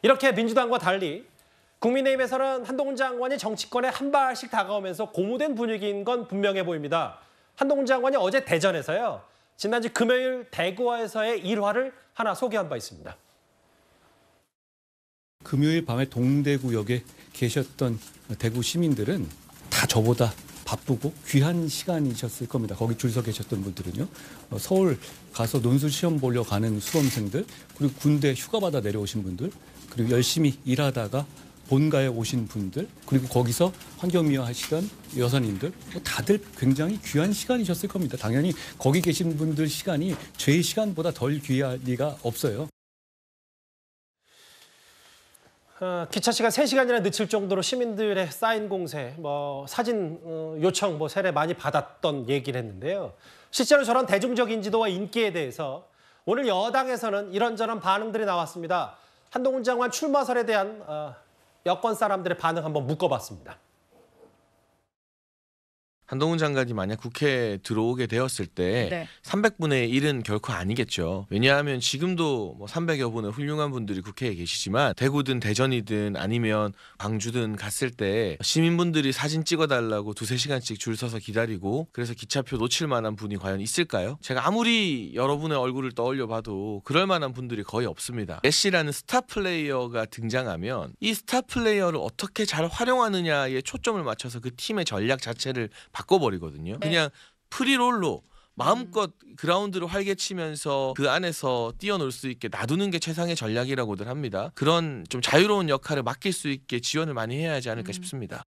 이렇게 민주당과 달리 국민의힘에서는 한동훈 장관이 정치권에 한 발씩 다가오면서 고무된 분위기인 건 분명해 보입니다. 한동훈 장관이 어제 대전에서요. 지난주 금요일 대구에서의 일화를 하나 소개한 바 있습니다. 금요일 밤에 동대구역에 계셨던 대구 시민들은 다 저보다 바쁘고 귀한 시간이셨을 겁니다. 거기 줄 서 계셨던 분들은요. 서울 가서 논술 시험 보려 가는 수험생들, 그리고 군대 휴가 받아 내려오신 분들, 그리고 열심히 일하다가 본가에 오신 분들, 그리고 거기서 환경미화 하시던 여사님들, 다들 굉장히 귀한 시간이셨을 겁니다. 당연히 거기 계신 분들 시간이 제 시간보다 덜 귀할 리가 없어요. 기차 시간 3시간이나 늦출 정도로 시민들의 쌓인 공세, 사진 요청 세례 많이 받았던 얘기를 했는데요. 실제로 저런 대중적 인지도와 인기에 대해서 오늘 여당에서는 이런저런 반응들이 나왔습니다. 한동훈 장관 출마설에 대한 여권 사람들의 반응 한번 묶어봤습니다. 한동훈 장관이 만약 국회에 들어오게 되었을 때 300분의 1은 결코 아니겠죠. 왜냐하면 지금도 300여 분의 훌륭한 분들이 국회에 계시지만 대구든 대전이든 아니면 광주든 갔을 때 시민분들이 사진 찍어달라고 2~3시간씩 줄 서서 기다리고 그래서 기차표 놓칠 만한 분이 과연 있을까요? 제가 아무리 여러분의 얼굴을 떠올려 봐도 그럴 만한 분들이 거의 없습니다. 메시라는 스타 플레이어가 등장하면 이 스타 플레이어를 어떻게 잘 활용하느냐에 초점을 맞춰서 그 팀의 전략 자체를 바꿔버리거든요. 그냥 프리롤로 마음껏 그라운드를 활개치면서 그 안에서 뛰어놀 수 있게 놔두는 게 최상의 전략이라고들 합니다. 그런 좀 자유로운 역할을 맡길 수 있게 지원을 많이 해야 하지 않을까 싶습니다.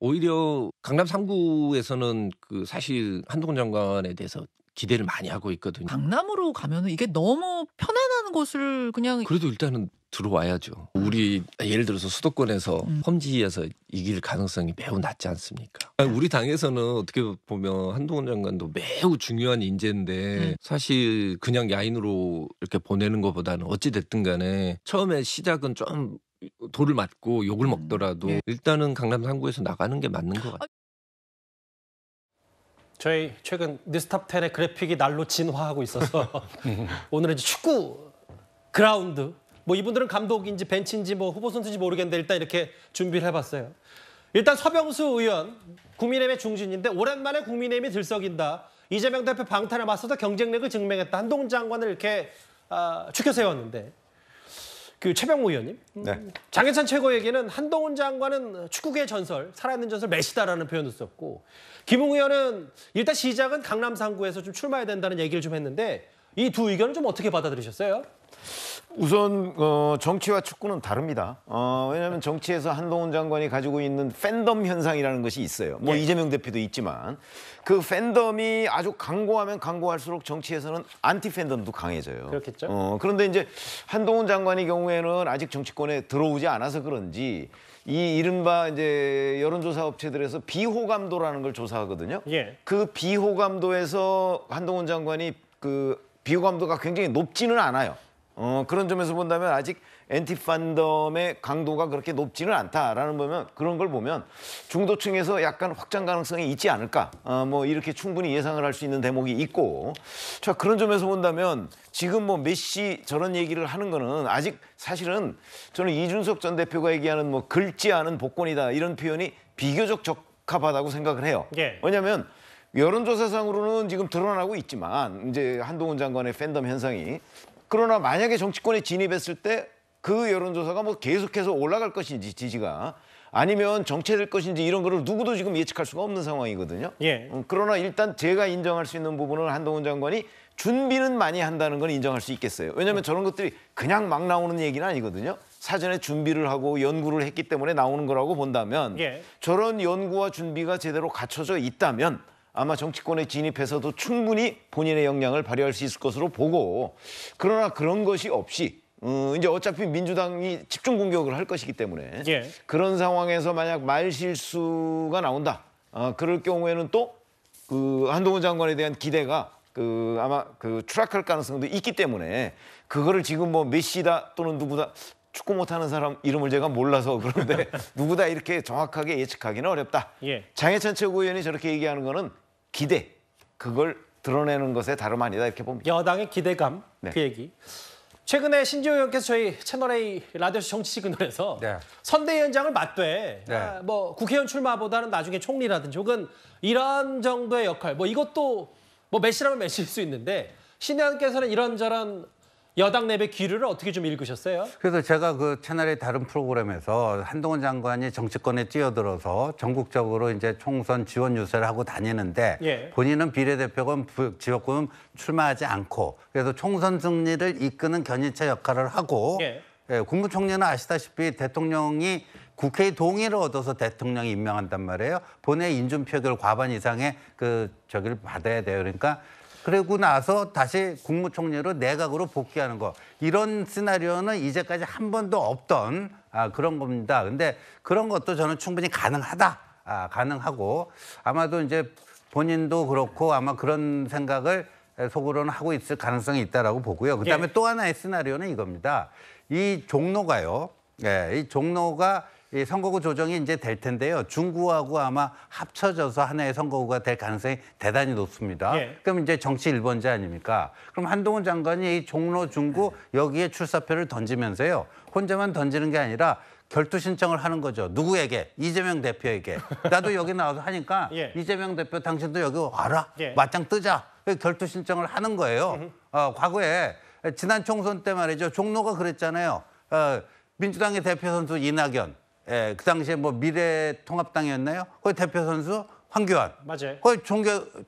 오히려 강남 3구에서는 사실 한동훈 장관에 대해서 기대를 많이 하고 있거든요. 강남으로 가면은 이게 너무 편안한 곳을 그냥 그래도 일단은 들어와야죠. 우리 예를 들어서 수도권에서 험지에서 이길 가능성이 매우 낮지 않습니까? 우리 당에서는 어떻게 보면 한동훈 장관도 매우 중요한 인재인데 사실 그냥 야인으로 이렇게 보내는 것보다는 어찌 됐든 간에 처음에 시작은 좀 돌을 맞고 욕을 먹더라도 일단은 강남 3구에서 나가는 게 맞는 것 같아요. 저희 최근 뉴스탑 10의 그래픽이 날로 진화하고 있어서 오늘은 이제 축구 그라운드, 이분들은 감독인지 벤치인지 후보 선수인지 모르겠는데 일단 이렇게 준비를 해봤어요. 일단 서병수 의원, 국민의힘의 중진인데 오랜만에 국민의힘이 들썩인다. 이재명 대표 방탄에 맞서서 경쟁력을 증명했다. 한동훈 장관을 이렇게 추켜 세웠는데 최병우 의원님, 장해찬 최고에게는 한동훈 장관은 축구계의 전설, 살아있는 전설 메시다라는 표현을 썼고 김웅 의원은 일단 시작은 강남 3구에서 좀 출마해야 된다는 얘기를 좀 했는데 이 두 의견을 좀 어떻게 받아들이셨어요? 우선 정치와 축구는 다릅니다. 왜냐하면 정치에서 한동훈 장관이 가지고 있는 팬덤 현상이라는 것이 있어요. 이재명 대표도 있지만 그 팬덤이 아주 강고하면 강고할수록 정치에서는 안티 팬덤도 강해져요. 그렇겠죠. 그런데 이제 한동훈 장관의 경우에는 아직 정치권에 들어오지 않아서 그런지 이 이른바 이제 여론조사 업체들에서 비호감도라는 걸 조사하거든요. 그 비호감도에서 한동훈 장관이 비호감도가 굉장히 높지는 않아요. 그런 점에서 본다면 아직 엔티 팬덤의 강도가 그렇게 높지는 않다라는 그런 걸 보면 중도층에서 약간 확장 가능성이 있지 않을까 이렇게 충분히 예상을 할 수 있는 대목이 있고 자 그런 점에서 본다면 지금 메시 저런 얘기를 하는 거는 아직 사실은 저는 이준석 전 대표가 얘기하는 긁지 않은 복권이다 이런 표현이 비교적 적합하다고 생각을 해요. 왜냐하면 여론조사상으로는 지금 드러나고 있지만 이제 한동훈 장관의 팬덤 현상이 그러나 만약에 정치권에 진입했을 때 그 여론조사가 계속해서 올라갈 것인지 지지가 아니면 정체될 것인지 이런 거를 누구도 지금 예측할 수가 없는 상황이거든요. 그러나 일단 제가 인정할 수 있는 부분은 한동훈 장관이 준비는 많이 한다는 건 인정할 수 있겠어요. 왜냐하면 저런 것들이 그냥 막 나오는 얘기는 아니거든요. 사전에 준비를 하고 연구를 했기 때문에 나오는 거라고 본다면 저런 연구와 준비가 제대로 갖춰져 있다면 아마 정치권에 진입해서도 충분히 본인의 역량을 발휘할 수 있을 것으로 보고 그러나 그런 것이 없이 이제 어차피 민주당이 집중 공격을 할 것이기 때문에 그런 상황에서 만약 말실수가 나온다. 그럴 경우에는 또 한동훈 장관에 대한 기대가 아마 추락할 가능성도 있기 때문에 그거를 지금 메시다 또는 누구다 축구 못하는 사람 이름을 제가 몰라서 그런데 누구다 이렇게 정확하게 예측하기는 어렵다. 장해찬 최고위원이 저렇게 얘기하는 거는 기대, 그걸 드러내는 것에 다름 아니다 이렇게 봅니다. 여당의 기대감, 그 얘기. 최근에 신지호 의원께서 저희 채널A 라디오쇼 정치 시그널에서 네. 선대위원장을 맡되 네. 뭐 국회의원 출마보다는 나중에 총리라든지 혹은 이런 정도의 역할 뭐 이것도 뭐 메시라면 메시일 수 있는데 신 의원께서는 이런저런 여당 내배 기류를 어떻게 좀 읽으셨어요? 그래서 제가 그 채널의 다른 프로그램에서 한동훈 장관이 정치권에 뛰어들어서 전국적으로 이제 총선 지원 유세를 하고 다니는데 예. 본인은 비례대표권 지역구는 출마하지 않고 그래서 총선 승리를 이끄는 견인차 역할을 하고 예. 예, 국무총리는 아시다시피 대통령이 국회의 동의를 얻어서 대통령이 임명한단 말이에요. 본회의 인준 표결 과반 이상의 저기를 받아야 돼요. 그러니까 그러고 나서 다시 국무총리로 내각으로 복귀하는 거. 이런 시나리오는 이제까지 한 번도 없던 그런 겁니다. 근데 그런 것도 저는 충분히 가능하다. 가능하고 아마도 이제 본인도 그렇고 아마 그런 생각을 속으로는 하고 있을 가능성이 있다라고 보고요. 그다음에 또 하나의 시나리오는 이겁니다. 이 종로가요. 이 종로가 이 선거구 조정이 이제 될 텐데요. 중구하고 아마 합쳐져서 하나의 선거구가 될 가능성이 대단히 높습니다. 그럼 이제 정치 1번지 아닙니까? 그럼 한동훈 장관이 이 종로, 중구 여기에 출사표를 던지면서요. 혼자만 던지는 게 아니라 결투 신청을 하는 거죠. 누구에게? 이재명 대표에게. 나도 여기 나와서 하니까 이재명 대표 당신도 여기 와라. 맞짱 뜨자. 결투 신청을 하는 거예요. 과거에 지난 총선 때 말이죠. 종로가 그랬잖아요. 민주당의 대표 선수 이낙연. 그 당시에 뭐 미래통합당이었나요? 거기 대표 선수 황교안. 맞아요. 거기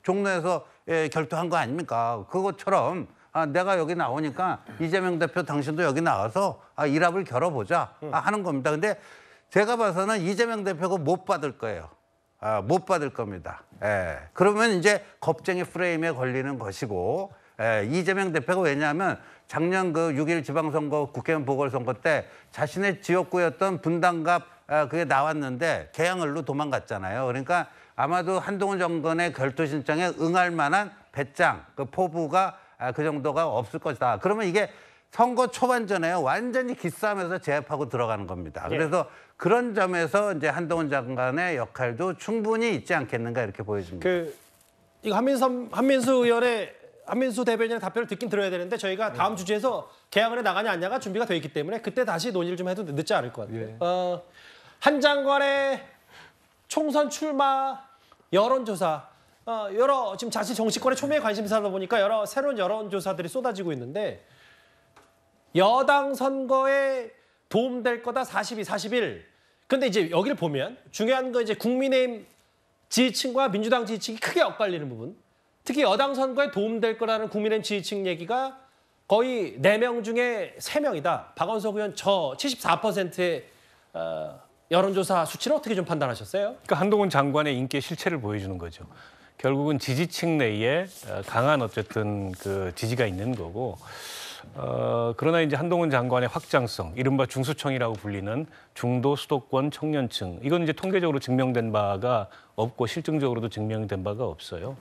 종로에서 결투한 거 아닙니까? 그것처럼 내가 여기 나오니까 이재명 대표 당신도 여기 나와서 일합을 겨뤄보자 하는 겁니다. 근데 제가 봐서는 이재명 대표가 못 받을 거예요. 못 받을 겁니다. 그러면 이제 겁쟁이 프레임에 걸리는 것이고 이재명 대표가 왜냐하면 작년 그 6.1 지방선거 국회의원 보궐선거 때 자신의 지역구였던 분당갑 그게 나왔는데 개항을로 도망갔잖아요. 그러니까 아마도 한동훈 정권의 결투 신청에 응할 만한 배짱, 그 포부가 그 정도가 없을 것이다. 그러면 이게 선거 초반전에요. 완전히 기싸움에서 제압하고 들어가는 겁니다. 그래서 그런 점에서 이제 한동훈 장관의 역할도 충분히 있지 않겠는가 이렇게 보여집니다. 이거 한민수 대변인의 답변을 듣긴 들어야 되는데 저희가 다음 주제에서 개항을 나가냐 안 나가 준비가 돼 있기 때문에 그때 다시 논의를 좀 해도 늦지 않을 것 같아요. 한 장관의 총선 출마 여론조사 여러 지금 자칫 정치권의 초미의 관심사다 보니까 여러 새로운 여론조사들이 쏟아지고 있는데 여당 선거에 도움될 거다 42, 41. 근데 이제 여기를 보면 중요한 건 이제 국민의힘 지지층과 민주당 지지층이 크게 엇갈리는 부분. 특히 여당 선거에 도움될 거라는 국민의힘 지지층 얘기가 거의 4명 중에 3명이다. 박원석 의원 저 74%의 여론조사 수치를 어떻게 좀 판단하셨어요? 그러니까 한동훈 장관의 인기의 실체를 보여주는 거죠. 결국은 지지층 내에 강한 어쨌든 그 지지가 있는 거고 그러나 이제 한동훈 장관의 확장성, 이른바 중수청이라고 불리는 중도 수도권 청년층 이건 이제 통계적으로 증명된 바가 없고 실증적으로도 증명된 바가 없어요.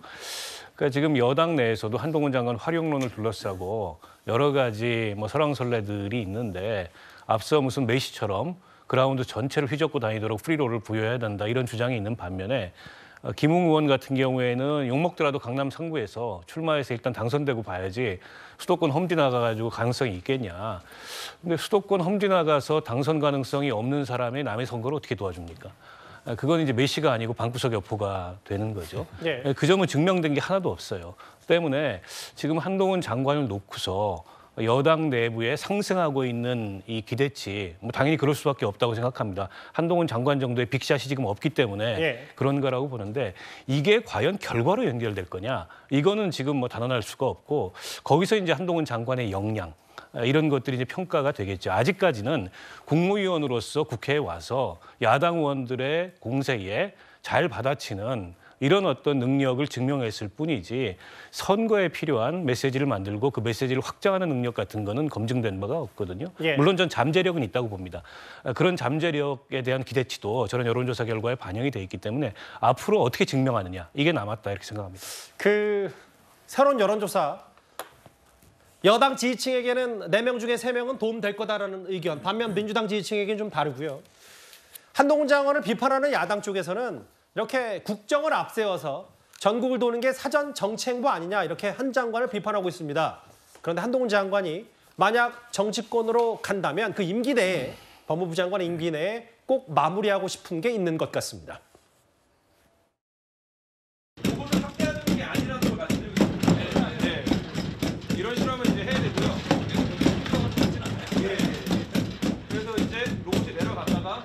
그러니까 지금 여당 내에서도 한동훈 장관 활용론을 둘러싸고 여러 가지 뭐 설왕설래들이 있는데 앞서 무슨 메시처럼 그라운드 전체를 휘젓고 다니도록 프리롤을 부여해야 된다 이런 주장이 있는 반면에 김웅 의원 같은 경우에는 욕먹더라도 강남 3구에서 출마해서 일단 당선되고 봐야지 수도권 험지 나가가지고 가능성이 있겠냐. 근데 수도권 험지 나가서 당선 가능성이 없는 사람이 남의 선거를 어떻게 도와줍니까? 그건 이제 메시가 아니고 방구석 여포가 되는 거죠. 그 점은 증명된 게 하나도 없어요. 때문에 지금 한동훈 장관을 놓고서 여당 내부에 상승하고 있는 이 기대치, 뭐 당연히 그럴 수밖에 없다고 생각합니다. 한동훈 장관 정도의 빅샷이 지금 없기 때문에 그런 거라고 보는데 이게 과연 결과로 연결될 거냐? 이거는 지금 뭐 단언할 수가 없고 거기서 이제 한동훈 장관의 역량 이런 것들이 이제 평가가 되겠죠. 아직까지는 국무위원으로서 국회에 와서 야당 의원들의 공세에 잘 받아치는 이런 어떤 능력을 증명했을 뿐이지 선거에 필요한 메시지를 만들고 그 메시지를 확장하는 능력 같은 거는 검증된 바가 없거든요. 물론 전 잠재력은 있다고 봅니다. 그런 잠재력에 대한 기대치도 저런 여론조사 결과에 반영이 돼 있기 때문에 앞으로 어떻게 증명하느냐 이게 남았다 이렇게 생각합니다. 그 새로운 여론조사 여당 지지층에게는 4명 중에 3명은 도움될 거다라는 의견. 반면 민주당 지지층에게는 좀 다르고요. 한동훈 장관을 비판하는 야당 쪽에서는 이렇게 국정을 앞세워서 전국을 도는 게 사전 정치 행보 아니냐 이렇게 한 장관을 비판하고 있습니다. 그런데 한동훈 장관이 만약 정치권으로 간다면 그 임기 내에 법무부 장관 임기 내에 꼭 마무리하고 싶은 게 있는 것 같습니다. 이거는 확대하는 게 아니라는 걸 말씀드리고 싶습니다. 네. 이런 실험을 이제 해야 되고요. 예. 그래서 이제 로봇이 내려갔다가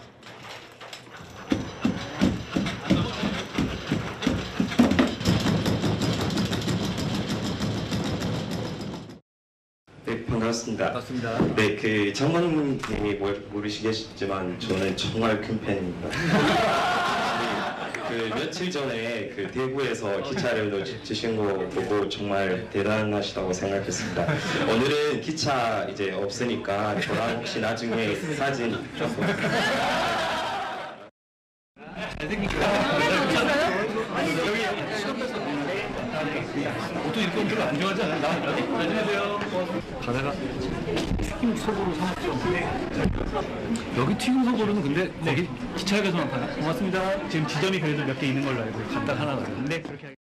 네, 반갑습니다. 네, 그 장관님이 모르시겠지만 저는 정말 큰 팬입니다. 그 며칠 전에 그 대구에서 기차를 놓치신 거 보고 정말 대단하시다고 생각했습니다. 오늘은 기차 이제 없으니까 저랑 혹시 나중에 사진 보통 이렇게 온 별로 안 좋아하지 않아요? 안녕하세요. 가다가 튀김 소보로 사 먹죠. 여기 튀김 소보로는 근데 거기 기차역에서만 파나? 고맙습니다. 지금 지점이 그래도 몇 개 있는 걸로 알고 갖다 하나 가요. 네, 그렇게.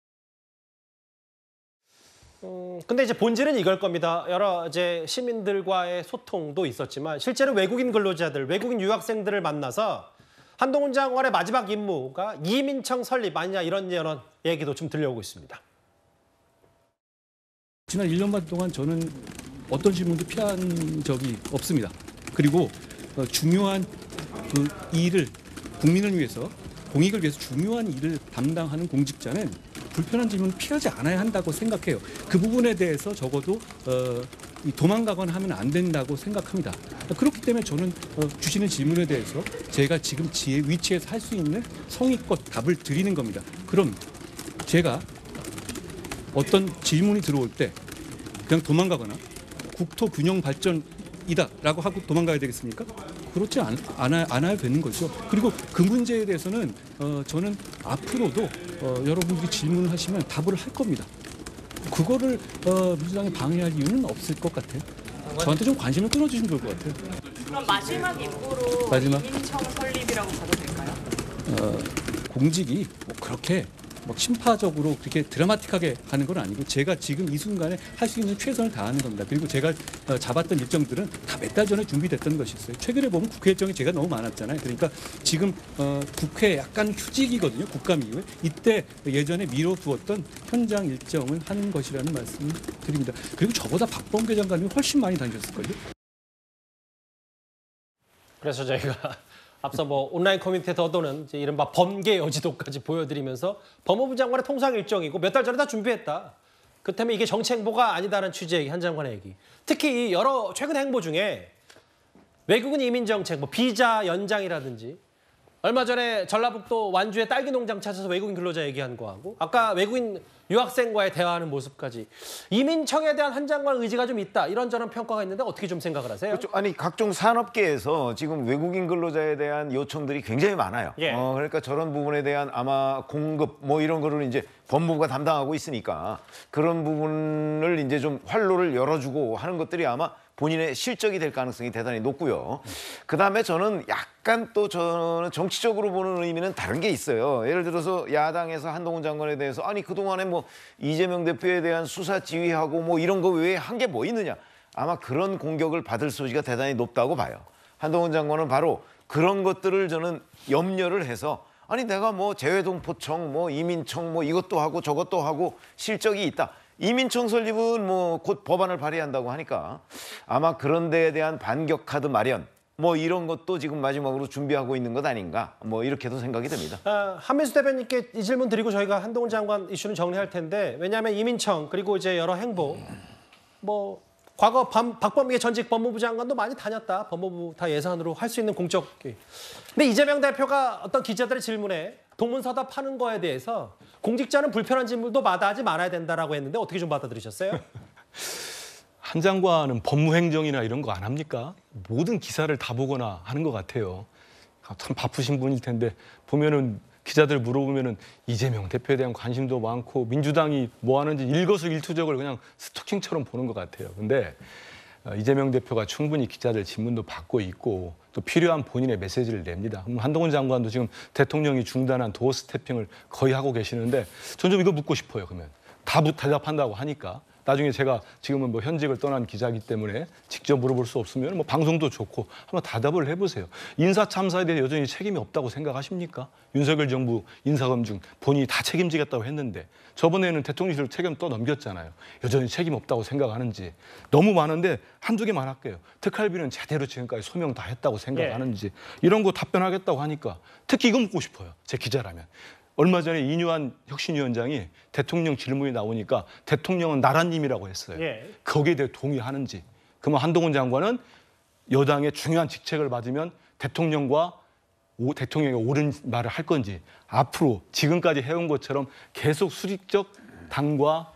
근데 이제 본질은 이걸 겁니다. 여러 이제 시민들과의 소통도 있었지만 실제로 외국인 근로자들, 외국인 유학생들을 만나서 한동훈 장관의 마지막 임무가 이민청 설립 아니냐 이런 얘기도 좀 들려오고 있습니다. 지난 1년 반 동안 저는 어떤 질문도 피한 적이 없습니다. 그리고 중요한 그 일을 국민을 위해서 공익을 위해서 중요한 일을 담당하는 공직자는 불편한 질문을 피하지 않아야 한다고 생각해요. 그 부분에 대해서 적어도 도망가거나 하면 안 된다고 생각합니다. 그렇기 때문에 저는 주시는 질문에 대해서 제가 지금 위치에서 할 수 있는 성의껏 답을 드리는 겁니다. 그럼 제가 어떤 질문이 들어올 때 그냥 도망가거나 국토균형 발전이다라고 하고 도망가야 되겠습니까? 그렇지 않아야 되는 거죠. 그리고 그 문제에 대해서는 저는 앞으로도 여러분들이 질문을 하시면 답을 할 겁니다. 그거를 민주당이 방해할 이유는 없을 것 같아요. 저한테 좀 관심을 끊어주시면 좋을 것 같아요. 그럼 마지막 임무로 이민청 설립이라고 봐도 될까요? 공직이 뭐 그렇게 막 심파적으로 그렇게 드라마틱하게 하는 건 아니고 제가 지금 이 순간에 할 수 있는 최선을 다하는 겁니다. 그리고 제가 잡았던 일정들은 다 몇 달 전에 준비됐던 것이었어요. 최근에 보면 국회 일정이 제가 너무 많았잖아요. 그러니까 지금 국회 약간 휴직이거든요. 국감 이후에. 이때 예전에 미뤄두었던 현장 일정을 하는 것이라는 말씀을 드립니다. 그리고 저보다 박범계 장관님이 훨씬 많이 다니셨을걸요. 그래서 저희가 앞서 뭐 온라인 커뮤니티에 더도는 이제 이른바 범계 여지도까지 보여드리면서 법무부 장관의 통상 일정이고 몇 달 전에 다 준비했다. 그렇다면 이게 정치 행보가 아니다는 취지의 한 장관의 얘기. 특히 이 여러 최근 행보 중에 외국인 이민 정책, 뭐 비자 연장이라든지 얼마 전에 전라북도 완주에 딸기 농장 찾아서 외국인 근로자 얘기한 거하고 아까 외국인 유학생과의 대화하는 모습까지 이민청에 대한 한 장관 의지가 좀 있다 이런저런 평가가 있는데 어떻게 좀 생각을 하세요? 그렇죠. 아니 각종 산업계에서 지금 외국인 근로자에 대한 요청들이 굉장히 많아요. 예. 그러니까 저런 부분에 대한 아마 공급 뭐 이런 거를 이제 법무부가 담당하고 있으니까 그런 부분을 이제 좀 활로를 열어주고 하는 것들이 아마 본인의 실적이 될 가능성이 대단히 높고요. 그다음에 저는 약간 또 저는 정치적으로 보는 의미는 다른 게 있어요. 예를 들어서 야당에서 한동훈 장관에 대해서 아니 그동안에 뭐 이재명 대표에 대한 수사 지휘하고 뭐 이런 거 외에 한 게 뭐 있느냐. 아마 그런 공격을 받을 소지가 대단히 높다고 봐요. 한동훈 장관은 바로 그런 것들을 저는 염려를 해서 아니 내가 뭐 재외동포청 뭐 이민청 뭐 이것도 하고 저것도 하고 실적이 있다. 이민청 설립은 뭐 곧 법안을 발의한다고 하니까 아마 그런 데에 대한 반격 카드 마련 뭐 이런 것도 지금 마지막으로 준비하고 있는 것 아닌가 뭐 이렇게도 생각이 됩니다. 한민수 대변인께 이 질문 드리고 저희가 한동훈 장관 이슈는 정리할 텐데 왜냐하면 이민청 그리고 이제 여러 행보 뭐 과거 박범계 전직 법무부 장관도 많이 다녔다. 법무부 다 예산으로 할 수 있는 공적. 근데 이재명 대표가 어떤 기자들의 질문에 동문서답하는 거에 대해서 공직자는 불편한 질문도 마다하지 말아야 된다라고 했는데 어떻게 좀 받아들이셨어요? 한 장관은 법무행정이나 이런 거 안 합니까? 모든 기사를 다 보거나 하는 것 같아요. 참 바쁘신 분일 텐데 보면은 기자들 물어보면은 이재명 대표에 대한 관심도 많고 민주당이 뭐 하는지 일거수일투족을 그냥 스토킹처럼 보는 것 같아요. 근데 이재명 대표가 충분히 기자들 질문도 받고 있고 또 필요한 본인의 메시지를 냅니다. 한동훈 장관도 지금 대통령이 중단한 도어 스태핑을 거의 하고 계시는데 전 좀 이거 묻고 싶어요. 그러면 다 대답한다고 하니까 나중에 제가 지금은 뭐 현직을 떠난 기자이기 때문에 직접 물어볼 수 없으면 뭐 방송도 좋고 한번 대답을 해보세요. 인사 참사에 대해 여전히 책임이 없다고 생각하십니까? 윤석열 정부 인사검증 본인이 다 책임지겠다고 했는데 저번에는 대통령실 책임 또 넘겼잖아요. 여전히 책임 없다고 생각하는지. 너무 많은데 한두 개만 할게요. 특활비는 제대로 지금까지 소명 다 했다고 생각하는지. 이런 거 답변하겠다고 하니까 특히 이거 묻고 싶어요. 제 기자라면. 얼마 전에 이뉴한 혁신위원장이 대통령 질문이 나오니까 대통령은 나라님이라고 했어요. 거기에 대해 동의하는지. 그러면 한동훈 장관은 여당의 중요한 직책을 받으면 대통령이 옳은 말을 할 건지 앞으로 지금까지 해온 것처럼 계속 수직적 당과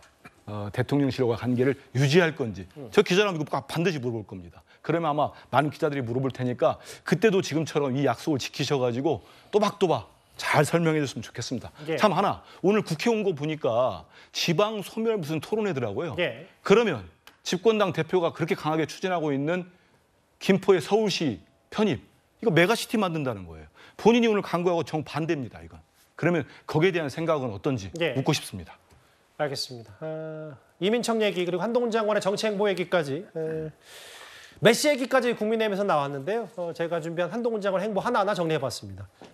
대통령실과 관계를 유지할 건지 저 기자라면 이거 반드시 물어볼 겁니다. 그러면 아마 많은 기자들이 물어볼 테니까 그때도 지금처럼 이 약속을 지키셔가지고 또박또박 잘 설명해 줬으면 좋겠습니다. 참 하나, 오늘 국회 온 거 보니까 지방 소멸 무슨 토론회더라고요. 그러면 집권당 대표가 그렇게 강하게 추진하고 있는 김포의 서울시 편입, 이거 메가시티 만든다는 거예요. 본인이 오늘 강구하고 정반대입니다, 이건. 그러면 거기에 대한 생각은 어떤지 묻고 싶습니다. 알겠습니다. 이민청 얘기 그리고 한동훈 장관의 정치 행보 얘기까지 메시 얘기까지 국민의힘에서 나왔는데요. 제가 준비한 한동훈 장관 행보 하나하나 정리해봤습니다.